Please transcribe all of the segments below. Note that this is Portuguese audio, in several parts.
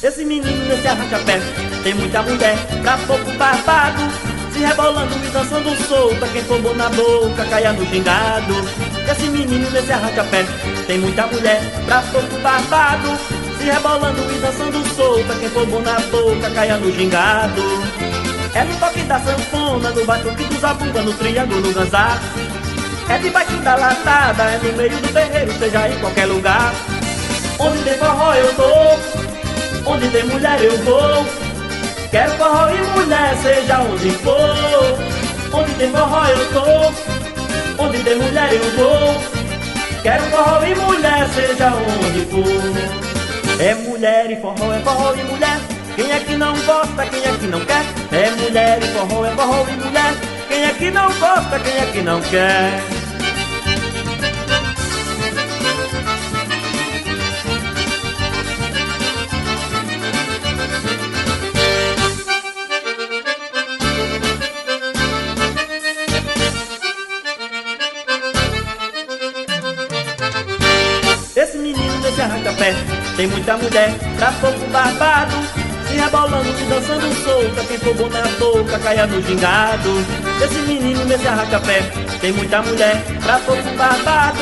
Esse menino nesse arranca-pé tem muita mulher pra pouco barbado, se rebolando e dançando solta. Quem for bom na boca caia no gingado. Esse menino nesse arranca-pé tem muita mulher pra pouco barbado, se rebolando e dançando solta. Quem for bom na boca caia no gingado. É no toque da sanfona, no batuque dos zabumba, no triângulo, no ganzá. É debaixo da latada, é no meio do terreiro, seja em qualquer lugar. Onde tem forró eu tô, onde tem mulher eu vou. Quero forró e mulher, seja onde for. Onde tem forró eu tô, onde tem mulher eu vou. Quero forró e mulher, seja onde for. É mulher e forró e mulher. Quem é que não gosta, quem é que não quer? É mulher e forró e mulher. Quem é que não gosta, quem é que não quer? Esse menino desse arranca-pé tem muita mulher pra pouco barbado, se rebolando e dançando solta. Quem for bom na boca caia no gingado. Esse menino nesse arranca-pé tem muita mulher pra pouco barbado,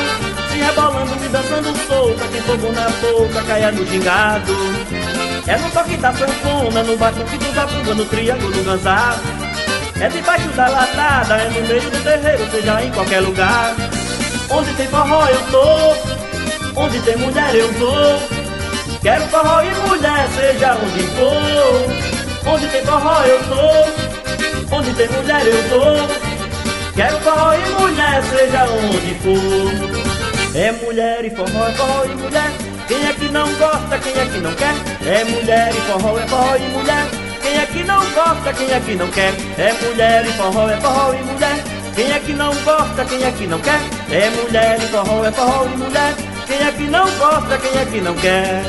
se rebolando e dançando solta. Quem for bom na boca caia no gingado. É no toque da sanfona, no batuque do zabumba, no triângulo, no ganzá. É debaixo da latada, é no meio do terreiro, seja em qualquer lugar. Onde tem forró eu tô, onde tem mulher eu vou. Quero forró e mulher, seja onde for. Onde tem forró eu tô, onde tem mulher eu vou. Quero forró e mulher, seja onde for. É mulher e forró e mulher. Quem é que não gosta, quem é que não quer? É mulher e forró e mulher. Quem é que não gosta, quem é que não quer? É mulher e forró e mulher. Quem é que não gosta, quem é que não quer? É mulher e forró e mulher. Quem é que não gosta, quem é que não quer?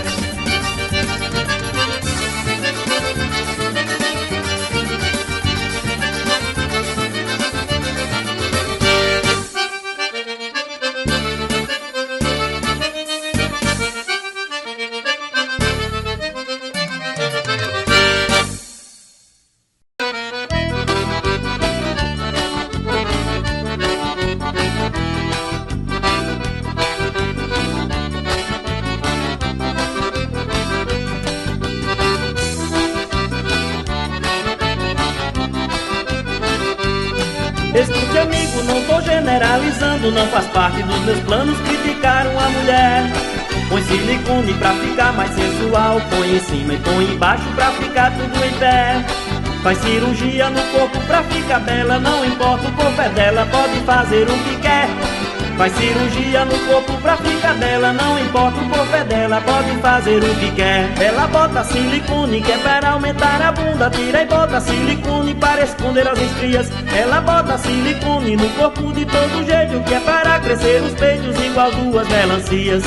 Escute amigo, não tô generalizando, não faz parte dos meus planos criticar uma mulher. Põe silicone pra ficar mais sensual, põe em cima e põe embaixo pra ficar tudo em pé. Faz cirurgia no corpo pra ficar bela, não importa o corpo é dela, pode fazer o que quer. Faz cirurgia no corpo pra ficar dela, não importa o corpo é dela, pode fazer o que quer. Ela bota silicone que é para aumentar a bunda, tira e bota silicone para esconder as estrias. Ela bota silicone no corpo de todo jeito que é para crescer os peitos igual duas melancias.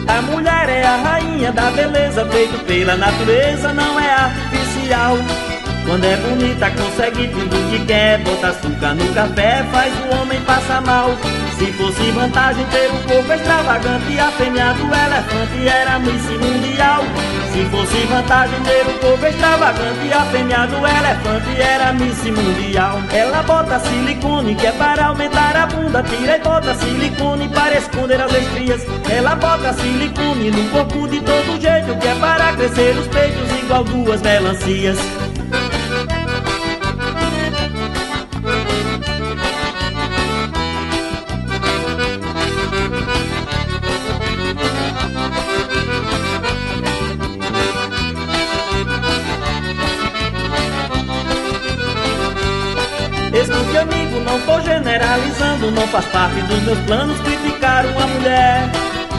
A mulher é a rainha da beleza, feito pela natureza, não é artificial. Quando é bonita consegue tudo que quer, bota açúcar no café, faz o homem passar mal. Se fosse vantagem ter um corpo extravagante, a fêmea do elefante era Miss Mundial. Se fosse vantagem ter um corpo extravagante, a fêmea do elefante era Miss Mundial. Ela bota silicone que é para aumentar a bunda, tira e bota silicone para esconder as estrias. Ela bota silicone no corpo de todo jeito que é para crescer os peitos igual duas melancias. Escute amigo, não tô generalizando, não faz parte dos meus planos criticar uma mulher.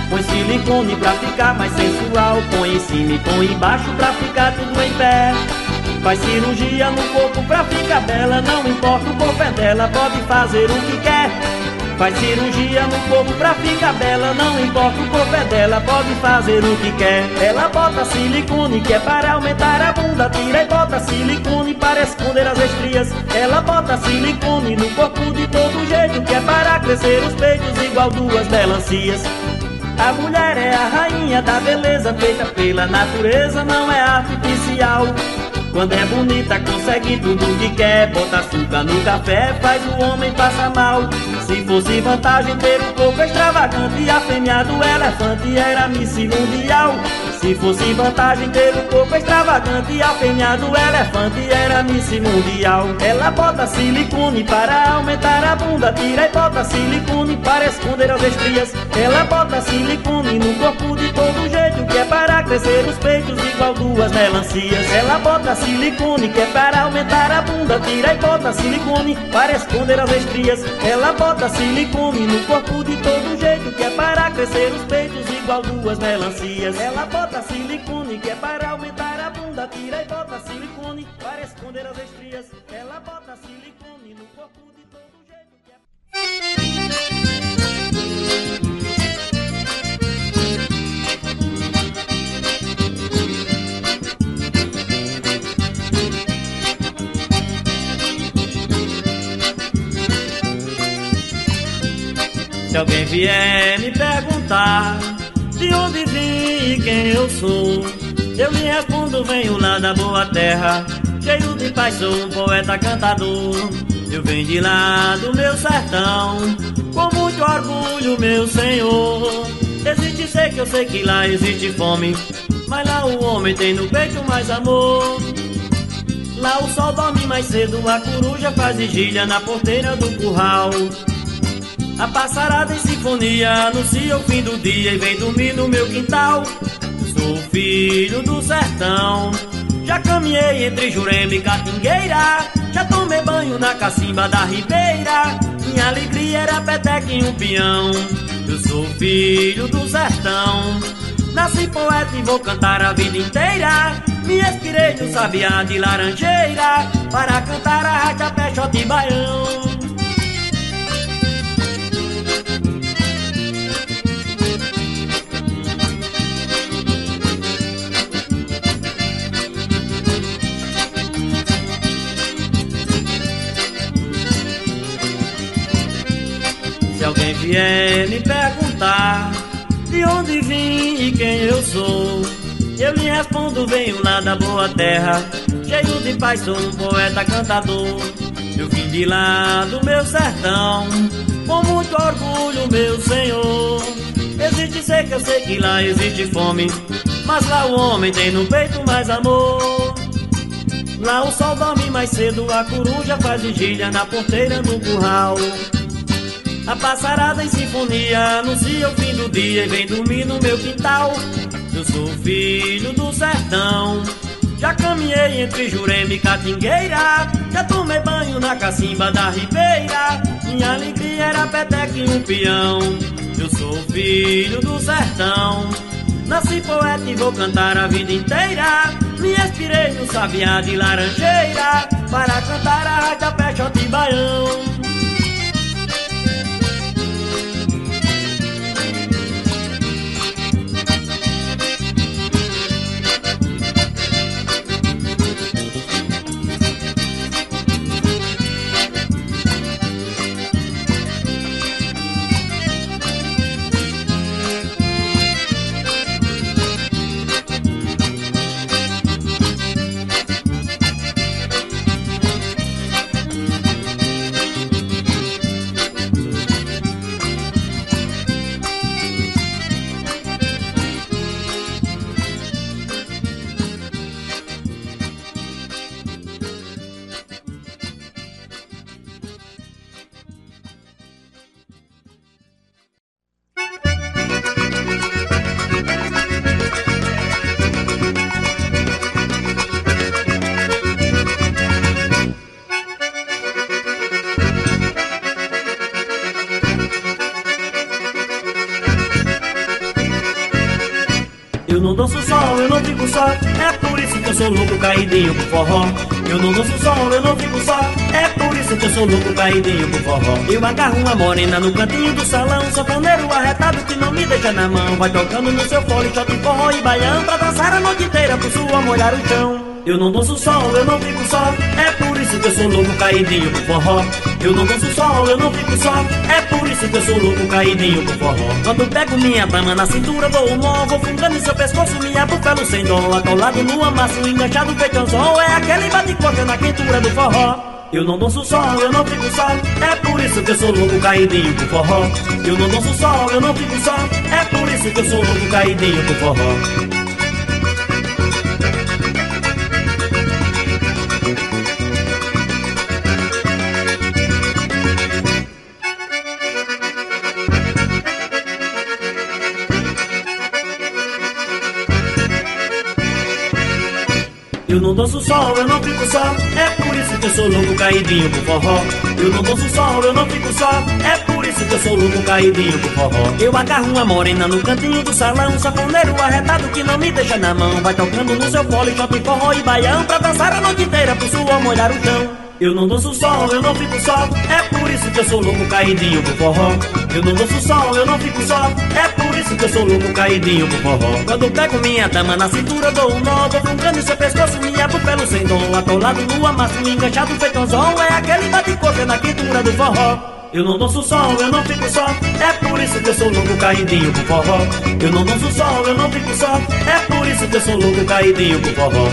Põe silicone pra ficar mais sensual, põe em cima e põe embaixo pra ficar tudo em pé. Faz cirurgia no corpo pra ficar bela, não importa o corpo é dela, pode fazer o que quer. Faz cirurgia no corpo pra ficar bela, não importa o corpo é dela, pode fazer o que quer. Ela bota silicone que é para aumentar a bunda, tira e bota silicone para esconder as estrias. Ela bota silicone no corpo de todo jeito que é para crescer os peitos igual duas melancias. A mulher é a rainha da beleza, feita pela natureza, não é artificial. Quando é bonita consegue tudo o que quer, bota açúcar no café, faz o homem passar mal. Se fosse vantagem ter um corpo extravagante, afeminado elefante era Miss Mundial. Se fosse vantagem ter um corpo extravagante, afeminado elefante era Miss Mundial. Ela bota silicone para aumentar a bunda, tira e bota silicone para esconder as estrias. Ela bota silicone no corpo de todo jeito, que é para crescer os peitos igual duas melancias. Ela bota silicone que é para aumentar a bunda, tira e bota silicone para esconder as estrias. Ela bota silicone no corpo de todo jeito, que é para crescer os peitos igual duas melancias. Ela bota silicone que é para aumentar a bunda, tira e bota silicone para esconder as estrias. Ela bota silicone no corpo de todo jeito, que é... Se alguém vier me perguntar de onde vim e quem eu sou, eu lhe respondo: venho lá da boa terra, cheio de paz, sou um poeta cantador. Eu venho de lá do meu sertão, com muito orgulho, meu senhor. Existe seca, eu sei que lá existe fome, mas lá o homem tem no peito mais amor. Lá o sol dorme mais cedo, a coruja faz vigília na porteira do curral. A passarada em sinfonia anuncia o fim do dia e vem dormir no meu quintal. Sou filho do sertão, já caminhei entre Jurema e Catingueira, já tomei banho na cacimba da ribeira. Minha alegria era peteca e um peão. Eu sou filho do sertão, nasci poeta e vou cantar a vida inteira. Me inspirei no sabiá de laranjeira para cantar a racha, peixote e baião. Se alguém vier me perguntar de onde vim e quem eu sou, eu lhe respondo: venho lá da boa terra, cheio de paz, sou um poeta cantador. Eu vim de lá do meu sertão, com muito orgulho, meu senhor. Existe seca, eu sei que lá existe fome, mas lá o homem tem no peito mais amor. Lá o sol dorme mais cedo, a coruja faz vigília na porteira do curral. A passarada em sinfonia anuncia o fim do dia e vem dormir no meu quintal. Eu sou filho do sertão, já caminhei entre Jurema e Catingueira, já tomei banho na cacimba da ribeira. Minha alegria era peteca e um peão. Eu sou filho do sertão, nasci poeta e vou cantar a vida inteira. Me inspirei no sabiá de laranjeira para cantar a racha, peixote e baião. Eu não danço só, eu não fico só, é por isso que eu sou louco, caidinho pro forró. Eu não danço só, eu não fico só, é por isso que eu sou louco, caidinho pro forró. Eu agarro uma morena no cantinho do salão, sanfoneiro arretado que não me deixa na mão. Vai tocando no seu fole, shot, forró e baião, pra dançar a noite inteira pro sua molhar o chão. Eu não danço só, eu não fico só, é por isso que eu sou louco, caidinho pro forró. Eu não danço só, eu não fico só. É por isso que eu sou louco, caidinho pro forró. Quando pego minha dama na cintura, dou um nó. Vou fungando em seu pescoço, minha bufelo sem dó. Atolado no amasso, enganchado feito anzol. É aquele bate-coca na quentura do forró. Eu não danço só, eu não fico só. É por isso que eu sou louco, caidinho pro forró. Eu não danço só, eu não fico só. É por isso que eu sou louco, caidinho pro forró. Eu não danço só, eu não fico só. É por isso que eu sou louco, caidinho pro forró. Eu não danço só, eu não fico só. É por isso que eu sou louco, caidinho pro forró. Eu agarro uma morena no cantinho do salão, um sanfoneiro arretado que não me deixa na mão. Vai tocando no seu fole, shot, forró e baião, pra dançar a noite inteira pro suor molhar o chão. Eu não danço só, eu não fico só. É por isso que eu sou louco, caidinho pro forró. Eu não danço só, eu não fico só. É por isso que eu sou louco, caidinho pro forró. Quando pego minha dama na cintura, dou um nó. Vou fungando em seu pescoço, minha bufelo sem dom. Atolado no amasso, enganchado feito anzol. É aquele bate-coca na quentura do forró. Eu não danço só, eu não fico só. É por isso que eu sou louco, caidinho pro forró. Eu não danço só, eu não fico só. É por isso que eu sou louco, caidinho pro forró.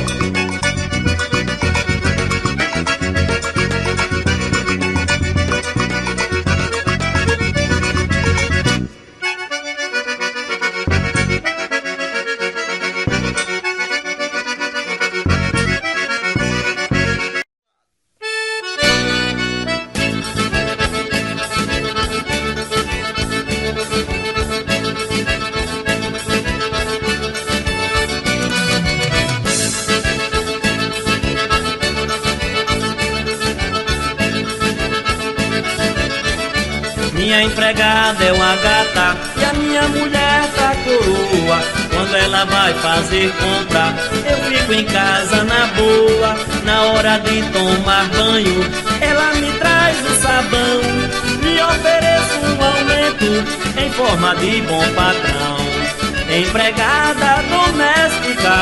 Minha empregada é uma gata e a minha mulher tá coroa. Quando ela vai fazer compra, eu fico em casa na boa. Na hora de tomar banho, ela me traz o sabão. Me ofereço um aumento em forma de bom patrão. Empregada doméstica,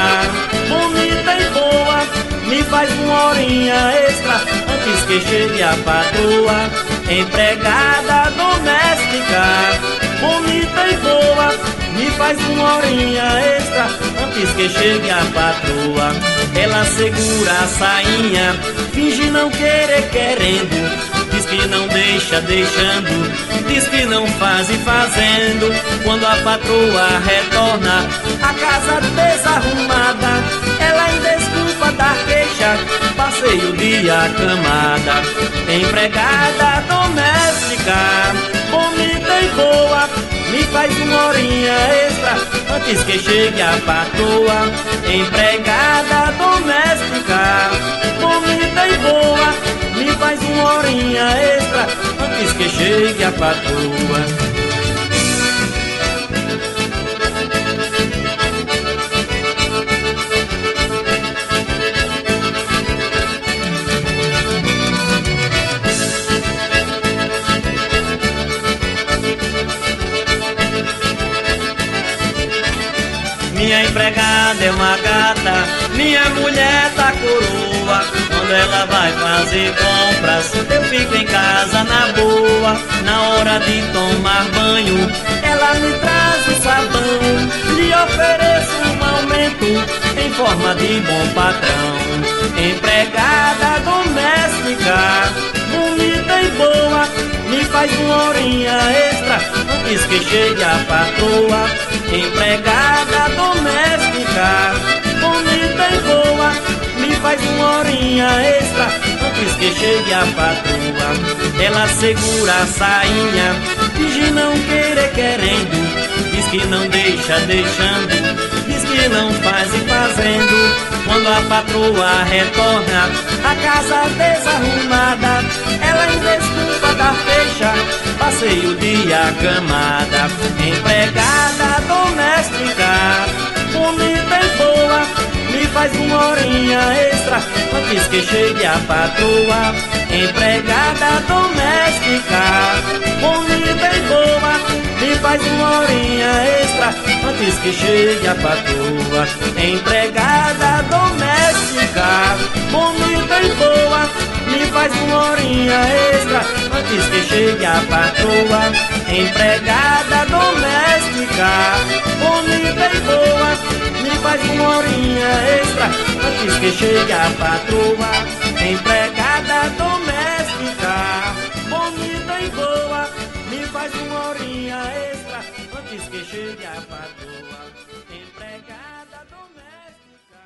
bonita e boa, me faz uma horinha extra antes que chegue a patroa. Empregada doméstica, bonita e boa, me faz uma horinha extra antes que chegue a patroa. Ela segura a sainha, finge não querer querendo. Diz que não deixa deixando, diz que não faz e fazendo. Quando a patroa retorna, a casa desarrumada, ela ainda desculpa dar queixa, passei o dia acamada. Empregada doméstica, bonita e boa, me faz uma horinha extra antes que chegue a patroa. Empregada doméstica, bonita e boa, me faz uma horinha extra antes que chegue a patroa. Minha empregada é uma gata, minha mulher tá coroa. Quando ela vai fazer compras, eu fico em casa na boa. Na hora de tomar banho, ela me traz o sabão. Lhe ofereço um aumento em forma de bom patrão. Empregada doméstica, bonita e boa, me faz uma horinha extra antes que chegue a patroa. Empregada doméstica, bonita e boa, me faz uma horinha extra antes que chegue a patroa. Ela segura a sainha, finge não querer querendo. Diz que não deixa deixando, diz que não faz e fazendo. Quando a patroa retorna, a casa desarrumada, ela ainda desculpa da fecha, passei o dia acamada. Empregada doméstica, bonita e boa, me faz uma horinha extra antes que chegue a patroa. Empregada doméstica, bonita e boa, me faz uma horinha extra antes que chegue a patroa. Empregada doméstica, bonita e boa, me faz uma horinha extra antes que chegue a patroa. Empregada doméstica, bonita e boa, me faz uma horinha extra antes que chegue a patroa. Empregada doméstica, bonita e boa, me faz uma horinha extra antes que chegue a patroa. Empregada doméstica.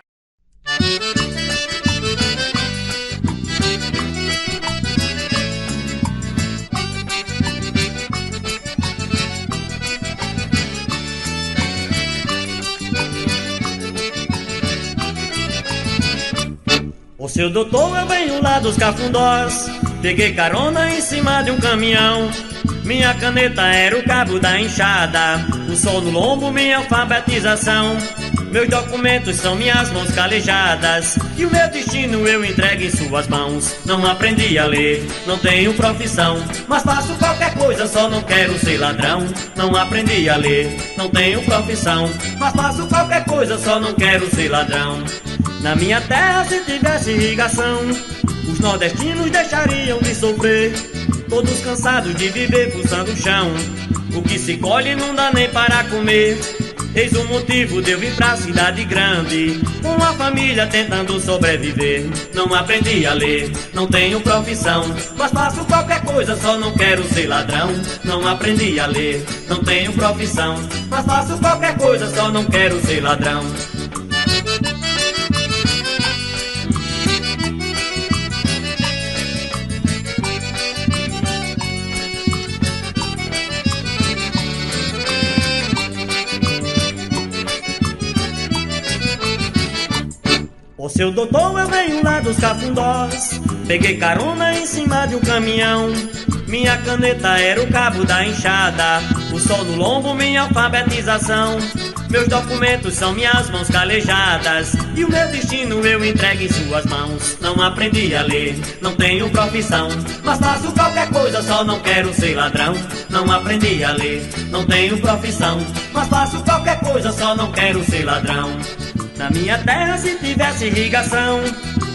Ô seu doutor, eu venho lá dos Cafundós, peguei carona em cima de um caminhão. Minha caneta era o cabo da enxada, o sol no lombo, minha alfabetização. Meus documentos são minhas mãos calejadas, e o meu destino eu entrego em suas mãos. Não aprendi a ler, não tenho profissão, mas faço qualquer coisa, só não quero ser ladrão. Não aprendi a ler, não tenho profissão, mas faço qualquer coisa, só não quero ser ladrão. Na minha terra, se tivesse irrigação, os nordestinos deixariam de sofrer, todos cansados de viver fuçando o chão. O que se colhe não dá nem para comer. Eis o motivo de eu vir pra cidade grande, com a família tentando sobreviver. Não aprendi a ler, não tenho profissão, mas faço qualquer coisa, só não quero ser ladrão. Não aprendi a ler, não tenho profissão, mas faço qualquer coisa, só não quero ser ladrão. Ô seu doutor, eu venho lá dos Cafundós, peguei carona em cima de um caminhão. Minha caneta era o cabo da enxada, o sol no lombo, minha alfabetização. Meus documentos são minhas mãos calejadas, e o meu destino eu entrego em suas mãos. Não aprendi a ler, não tenho profissão, mas faço qualquer coisa, só não quero ser ladrão. Não aprendi a ler, não tenho profissão, mas faço qualquer coisa, só não quero ser ladrão. Na minha terra, se tivesse irrigação,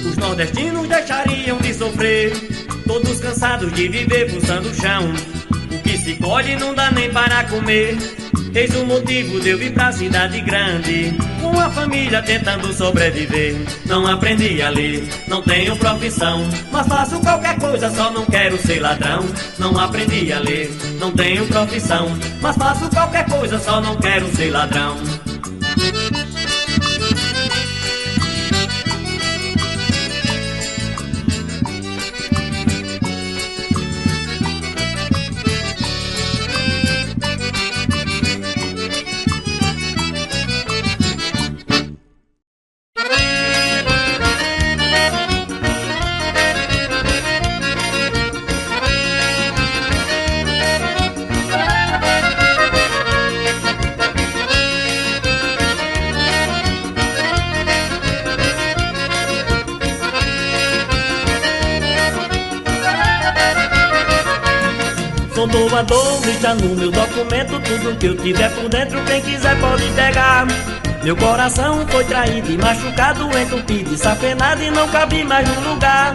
os nordestinos deixariam de sofrer, todos cansados de viver fuçando o chão. O que se colhe não dá nem para comer. Eis o motivo de eu vir pra cidade grande, com a família tentando sobreviver. Não aprendi a ler, não tenho profissão, mas faço qualquer coisa, só não quero ser ladrão. Não aprendi a ler, não tenho profissão, mas faço qualquer coisa, só não quero ser ladrão. Sou doador, lista no meu documento, tudo que eu tiver por dentro, quem quiser pode pegar. Meu coração foi traído e machucado, entupido e safenado e não cabe mais no lugar.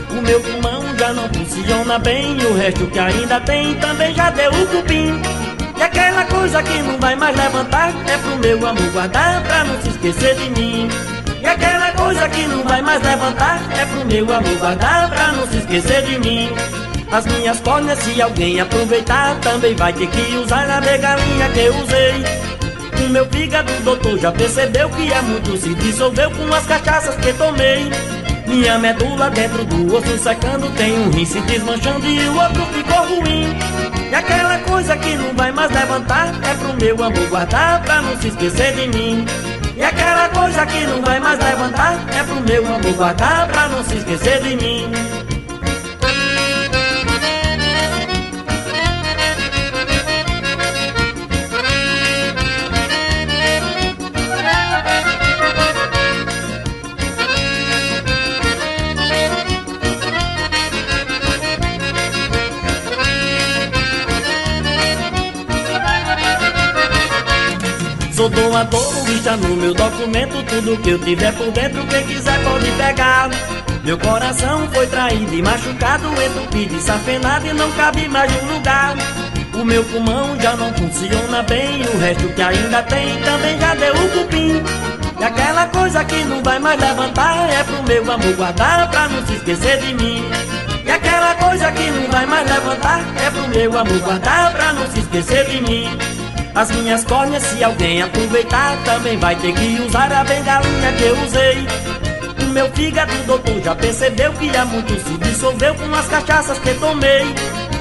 O meu pulmão já não funciona bem, o resto que ainda tem também já deu o cupim. E aquela coisa que não vai mais levantar, é pro meu amor guardar pra não se esquecer de mim. E aquela coisa que não vai mais levantar, é pro meu amor guardar pra não se esquecer de mim. As minhas córneas, se alguém aproveitar, também vai ter que usar a regalinha que eu usei. O meu fígado, doutor, já percebeu que é muito, se dissolveu com as cachaças que tomei. Minha medula dentro do osso secando, tem um rim se desmanchando e o outro ficou ruim. E aquela coisa que não vai mais levantar, é pro meu amor guardar pra não se esquecer de mim. E aquela coisa que não vai mais levantar, é pro meu amor guardar pra não se esquecer de mim. Sou doador, lista no meu documento, tudo que eu tiver por dentro, quem quiser pode pegar. Meu coração foi traído e machucado, entupido e safenado e não cabe mais no lugar. O meu pulmão já não funciona bem, o resto que ainda tem também já deu o cupim. E aquela coisa que não vai mais levantar é pro meu amor guardar pra não se esquecer de mim. E aquela coisa que não vai mais levantar é pro meu amor guardar pra não se esquecer de mim. As minhas córneas, se alguém aproveitar, também vai ter que usar a bengalinha que eu usei. O meu fígado, doutor, já percebeu que há muito se dissolveu com as cachaças que tomei.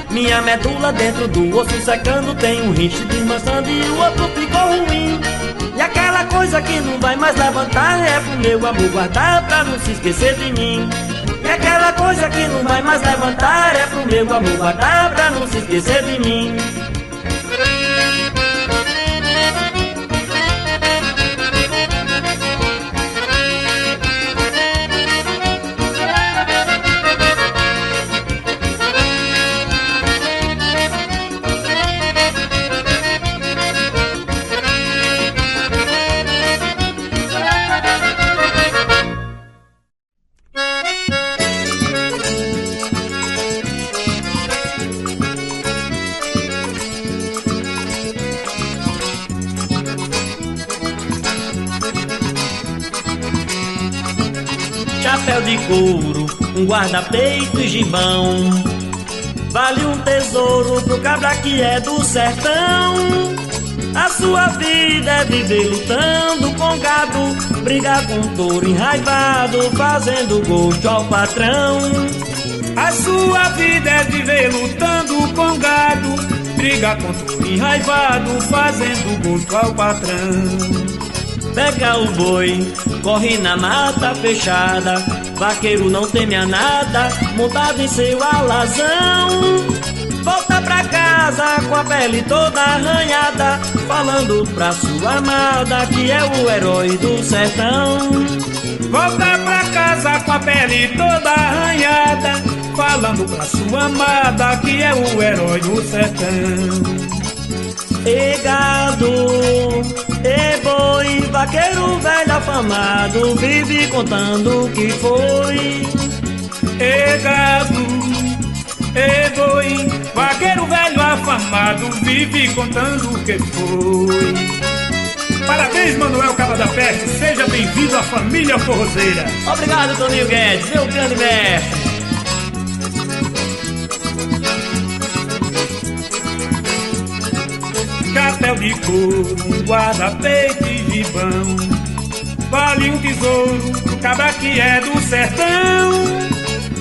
Minha medula dentro do osso secando, tem um rinche desmanchando e o outro ficou ruim. E aquela coisa que não vai mais levantar é pro meu amor guardar pra não se esquecer de mim. E aquela coisa que não vai mais levantar é pro meu amor guardar pra não se esquecer de mim. Chapéu de couro, um guarda-peito e gibão, vale um tesouro pro cabra que é do sertão. A sua vida é viver lutando com gado, brigar com touro enraivado, fazendo gosto ao patrão. A sua vida é viver lutando com gado, brigar com touro enraivado, fazendo gosto ao patrão. Pega o boi, corre na mata fechada, vaqueiro não teme a nada, montado em seu alazão. Volta pra casa com a pele toda arranhada, falando pra sua amada que é o herói do sertão. Volta pra casa com a pele toda arranhada, falando pra sua amada que é o herói do sertão. E gado, e boi, vaqueiro velho afamado, vive contando o que foi. E gado, e boi, vaqueiro velho afamado, vive contando o que foi. Parabéns, Manuel Caba da Peste, seja bem-vindo à família forrozeira. Obrigado, Toninho Guedes, meu grande mestre. Chapéu de couro, um guarda-peito e gibão, vale um tesouro pro cabra que é do sertão.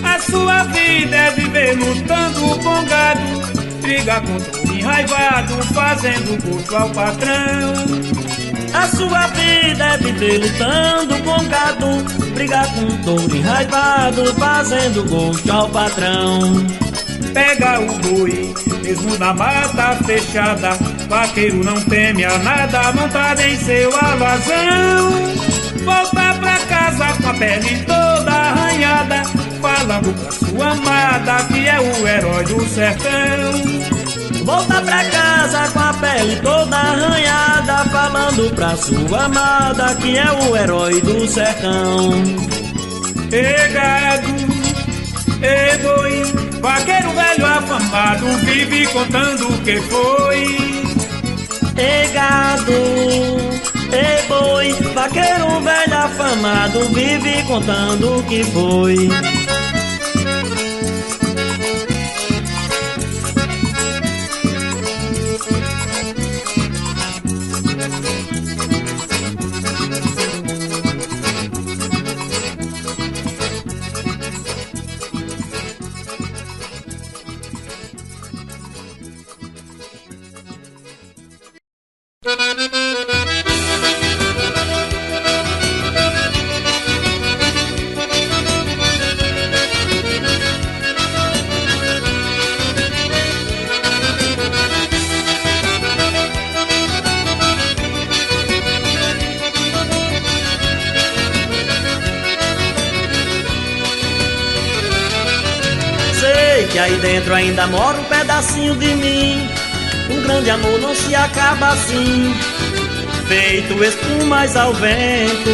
A sua vida é viver lutando com gado, brigar com touro enraivado, fazendo gosto ao patrão. A sua vida é viver lutando com gado, brigar com touro enraivado, fazendo gosto ao patrão. Pega o boi, mesmo na mata fechada, vaqueiro não teme a nada, montado em seu alazão. Volta pra casa com a pele toda arranhada, falando pra sua amada que é o herói do sertão. Volta pra casa com a pele toda arranhada, falando pra sua amada que é o herói do sertão. E gado, e boi, vaqueiro velho afamado, vive contando o que foi. E gado, e boi, vaqueiro velho afamado, vive contando o que foi. Que aí dentro ainda mora um pedacinho de mim. Um grande amor não se acaba assim, feito espumas ao vento.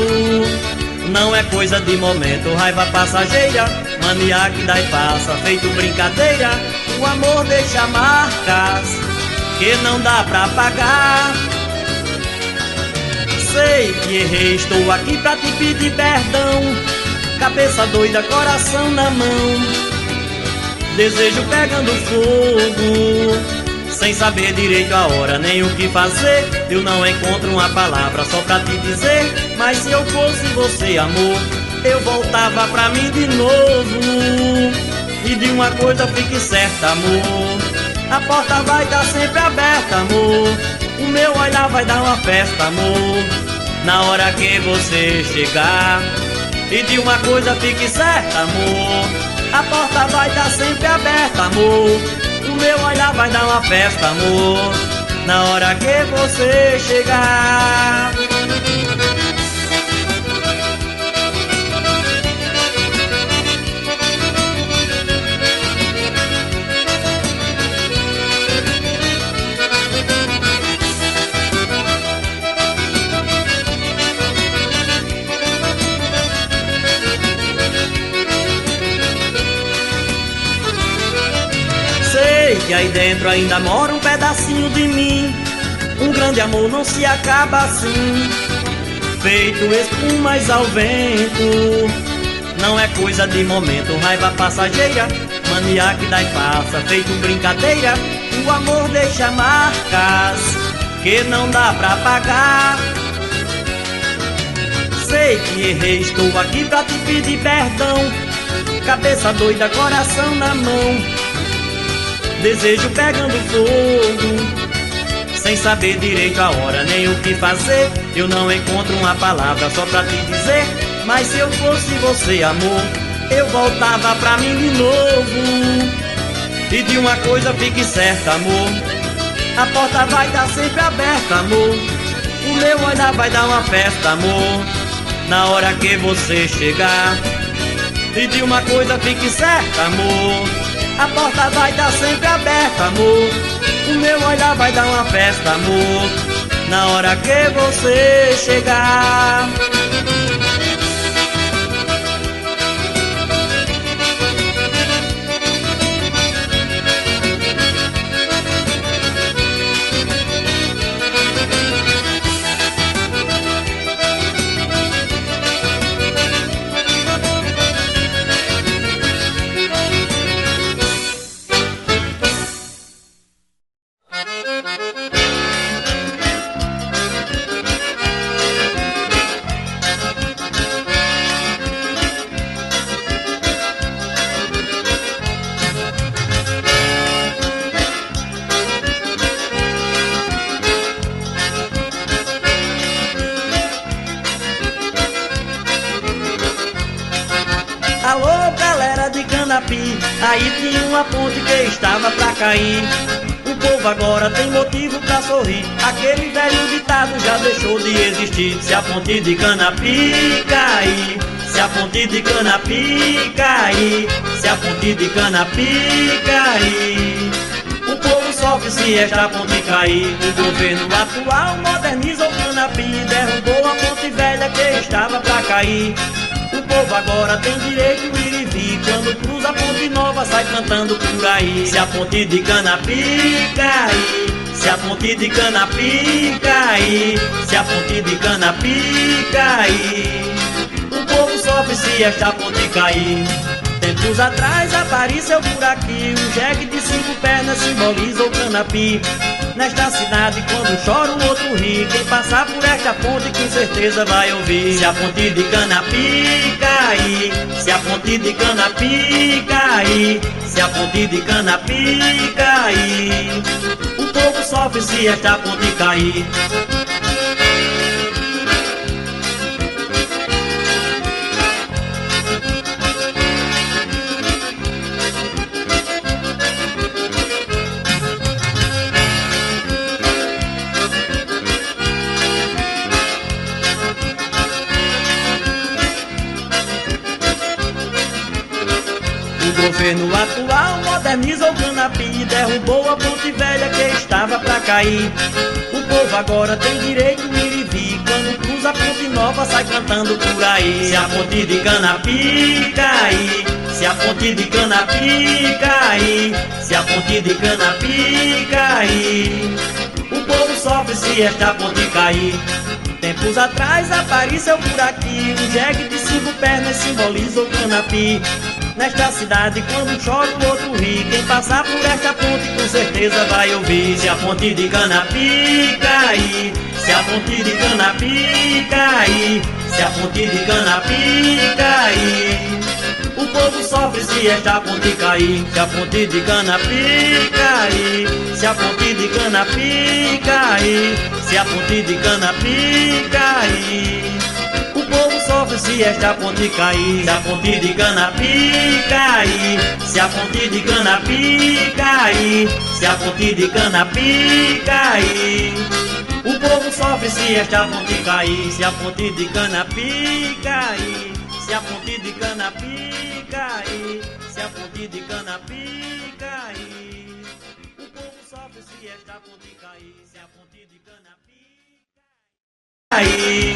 Não é coisa de momento, raiva passageira, mania que dá e passa, feito brincadeira. O amor deixa marcas que não dá pra apagar. Sei que errei, estou aqui pra te pedir perdão. Cabeça doida, coração na mão, desejo pegando fogo, sem saber direito a hora nem o que fazer. Eu não encontro uma palavra só pra te dizer, mas se eu fosse você, amor, eu voltava pra mim de novo. E de uma coisa fique certa, amor, a porta vai estar sempre aberta, amor. O meu olhar vai dar uma festa, amor, na hora que você chegar. E de uma coisa fique certa, amor, a porta vai estar sempre aberta, amor. O meu olhar vai dar uma festa, amor, na hora que você chegar. E aí dentro ainda mora um pedacinho de mim. Um grande amor não se acaba assim, feito espumas ao vento. Não é coisa de momento, raiva passageira, mania que dá e passa, feito brincadeira. O amor deixa marcas que não dá pra apagar. Sei que errei, estou aqui pra te pedir perdão. Cabeça doida, coração na mão, desejo pegando fogo, sem saber direito a hora nem o que fazer. Eu não encontro uma palavra só pra te dizer, mas se eu fosse você, amor, eu voltava pra mim de novo. E de uma coisa fique certa, amor, a porta vai estar sempre aberta, amor. O meu olhar vai dar uma festa, amor, na hora que você chegar. E de uma coisa fique certa, amor, a porta vai estar sempre aberta, amor. O meu olhar vai dar uma festa, amor, na hora que você chegar. Alô, galera de Canapi, aí tinha uma ponte que estava pra cair. O povo agora tem motivo pra sorrir, aquele velho ditado já deixou de existir. Se a ponte de Canapi cair, se a ponte de Canapi cair, se a ponte de Canapi cair, o povo sofre se esta ponte cair. O governo atual moderniza o Canapi, derrubou a ponte velha que estava pra cair. O povo agora tem direito de ir e vir, quando cruza a ponte nova sai cantando por aí. Se a ponte de Canapi cair, se a ponte de Canapi cair, se a ponte de Canapi cair, o povo sofre se esta ponte cair. Tempos atrás apareceu por aqui um jegue de 5 pernas, simboliza o Canapi. Nesta cidade quando chora o outro ri, quem passar por esta ponte com certeza vai ouvir. Se a ponte de Canapi cair, se a ponte de Canapi cair, se a ponte de Canapi cair, o povo sofre se esta ponte cair. O governo atual moderniza infernizou o Canapi e derrubou a ponte velha que estava pra cair. O povo agora tem direito de ir e vir, quando cruza a ponte nova sai cantando por aí. Se a ponte de Canapi cair, se a ponte de Canapi cair, se a ponte de Canapi cair, o povo sofre se esta ponte cair. Tempos atrás apareceu por aqui um jegue de 5 pernas, simboliza o Canapi. Nesta cidade quando chora o outro ri, quem passar por esta ponte com certeza vai ouvir. Se a ponte de Canapi cair, se a ponte de Canapi cair, se a ponte de Canapi cair, o povo sofre se esta ponte cair. Se a ponte de Canapi cair, se a ponte de Canapi cair, se a ponte de Canapi cair, o povo sofre se esta ponte cair. Se a ponte de Canapi cair, se a ponte de Canapi cair, se a ponte de Canapi cair, o povo sofre se esta ponte cair. Se a ponte de Canapi cair, se a ponte de Canapi cair, se a ponte de Canapi cair, o povo sofre se esta ponte cair. Se a ponte de Canapi cair.